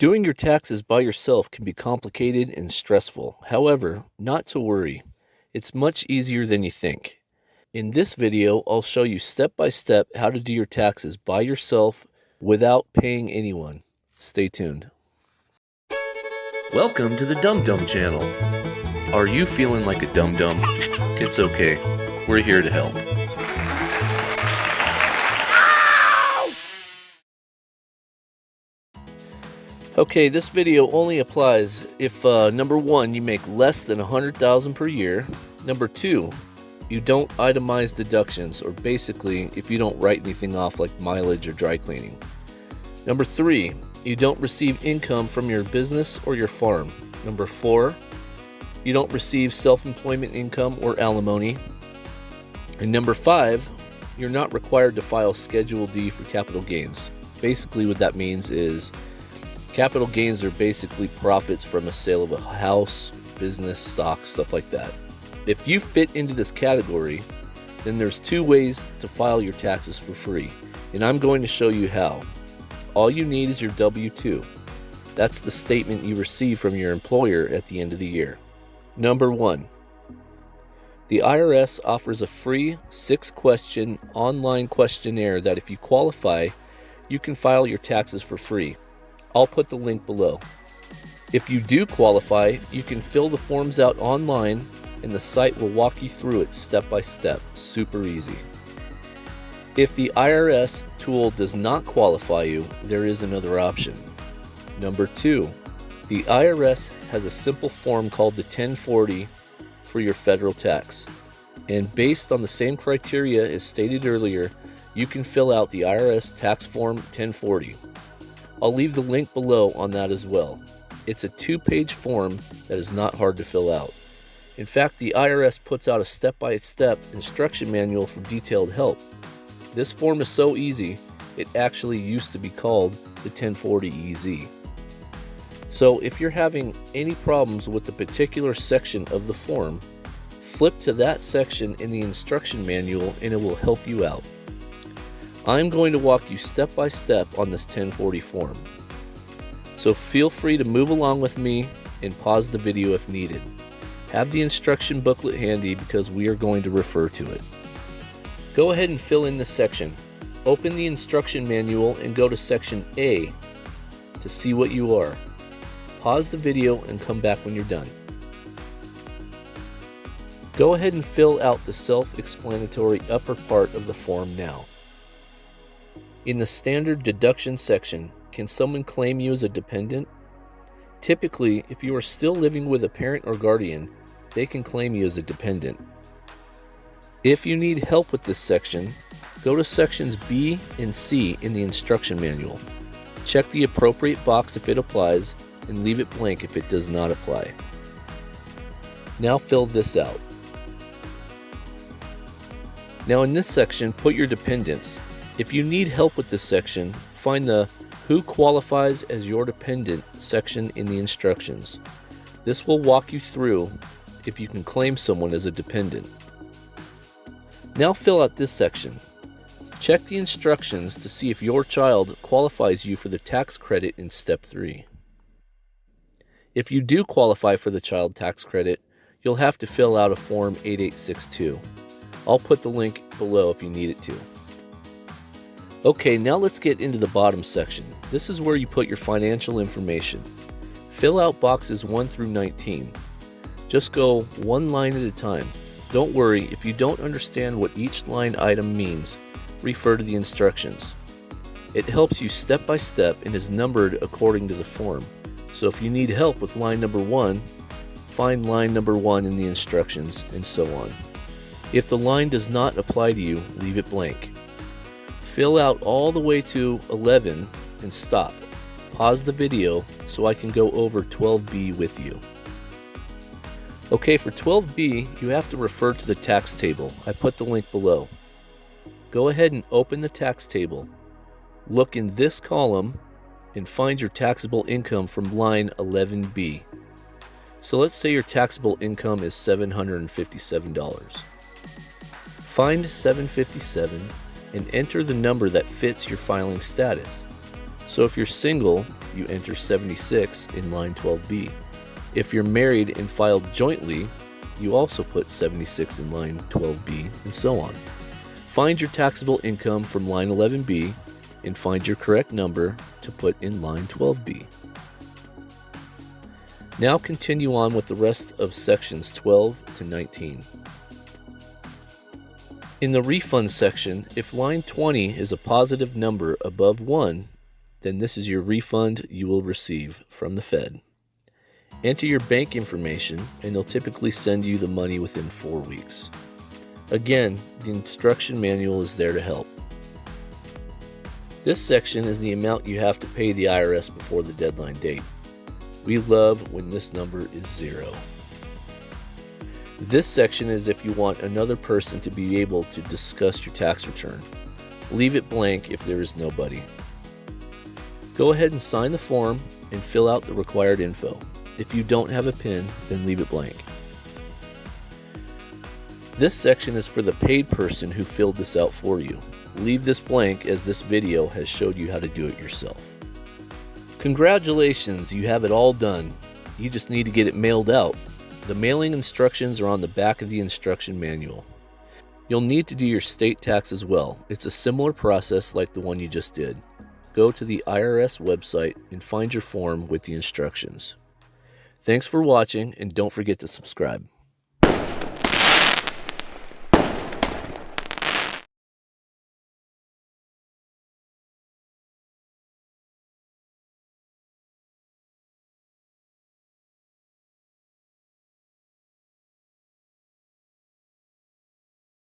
Doing your taxes by yourself can be complicated and stressful. However, not to worry. It's much easier than you think. In this video, I'll show you step by step how to do your taxes by yourself without paying anyone. Stay tuned. Welcome to the Dum Dum Channel. Are you feeling like a dum-dum? It's okay. We're here to help. Okay, this video only applies if number one, you make less than $100,000 per year. Number two, you don't itemize deductions, or basically if you don't write anything off like mileage or dry cleaning. Number three, you don't receive income from your business or your farm. Number four, you don't receive self-employment income or alimony. And number five, you're not required to file Schedule D for capital gains. Basically what that means is capital gains are basically profits from a sale of a house, business, stock, stuff like that. If you fit into this category, then there's two ways to file your taxes for free, and I'm going to show you how. All you need is your W-2. That's the statement you receive from your employer at the end of the year. Number one, the IRS offers a free 6-question online questionnaire that if you qualify, you can file your taxes for free. I'll put the link below. If you do qualify, you can fill the forms out online and the site will walk you through it step by step. Super easy. If the IRS tool does not qualify you, there is another option. Number two, the IRS has a simple form called the 1040 for your federal tax. And based on the same criteria as stated earlier, you can fill out the IRS tax form 1040. I'll leave the link below on that as well. It's a 2-page form that is not hard to fill out. In fact, the IRS puts out a step-by-step instruction manual for detailed help. This form is so easy, it actually used to be called the 1040EZ. So if you're having any problems with the particular section of the form, flip to that section in the instruction manual and it will help you out. I'm going to walk you step by step on this 1040 form. So feel free to move along with me and pause the video if needed. Have the instruction booklet handy because we are going to refer to it. Go ahead and fill in this section. Open the instruction manual and go to section A to see what you are. Pause the video and come back when you're done. Go ahead and fill out the self-explanatory upper part of the form now. In the standard deduction section, can someone claim you as a dependent? Typically, if you are still living with a parent or guardian, they can claim you as a dependent. If you need help with this section, go to sections B and C in the instruction manual. Check the appropriate box if it applies, and leave it blank if it does not apply. Now fill this out. Now in this section, put your dependents. If you need help with this section, find the Who Qualifies as Your Dependent section in the instructions. This will walk you through if you can claim someone as a dependent. Now fill out this section. Check the instructions to see if your child qualifies you for the tax credit in step 3. If you do qualify for the child tax credit, you'll have to fill out a form 8862. I'll put the link below if you need it to. Okay, now let's get into the bottom section. This is where you put your financial information. Fill out boxes 1 through 19. Just go one line at a time. Don't worry, if you don't understand what each line item means, refer to the instructions. It helps you step by step and is numbered according to the form. So if you need help with line number 1, find line number 1 in the instructions, and so on. If the line does not apply to you, leave it blank. Fill out all the way to 11 and stop. Pause the video so I can go over 12B with you. Okay, for 12B, you have to refer to the tax table. I put the link below. Go ahead and open the tax table. Look in this column and find your taxable income from line 11B. So let's say your taxable income is $757. Find $757 and enter the number that fits your filing status. So if you're single, you enter 76 in line 12B. If you're married and filed jointly, you also put 76 in line 12B, and so on. Find your taxable income from line 11B and find your correct number to put in line 12B. Now continue on with the rest of sections 12 to 19. In the refund section, if line 20 is a positive number above 1, then this is your refund you will receive from the Fed. Enter your bank information and they'll typically send you the money within 4 weeks. Again, the instruction manual is there to help. This section is the amount you have to pay the IRS before the deadline date. We love when this number is 0. This section is if you want another person to be able to discuss your tax return. Leave it blank if there is nobody. Go ahead and sign the form and fill out the required info. If you don't have a PIN, then leave it blank. This section is for the paid person who filled this out for you. Leave this blank as this video has showed you how to do it yourself. Congratulations, you have it all done. You just need to get it mailed out. The mailing instructions are on the back of the instruction manual. You'll need to do your state tax as well. It's a similar process like the one you just did. Go to the IRS website and find your form with the instructions. Thanks for watching, and don't forget to subscribe.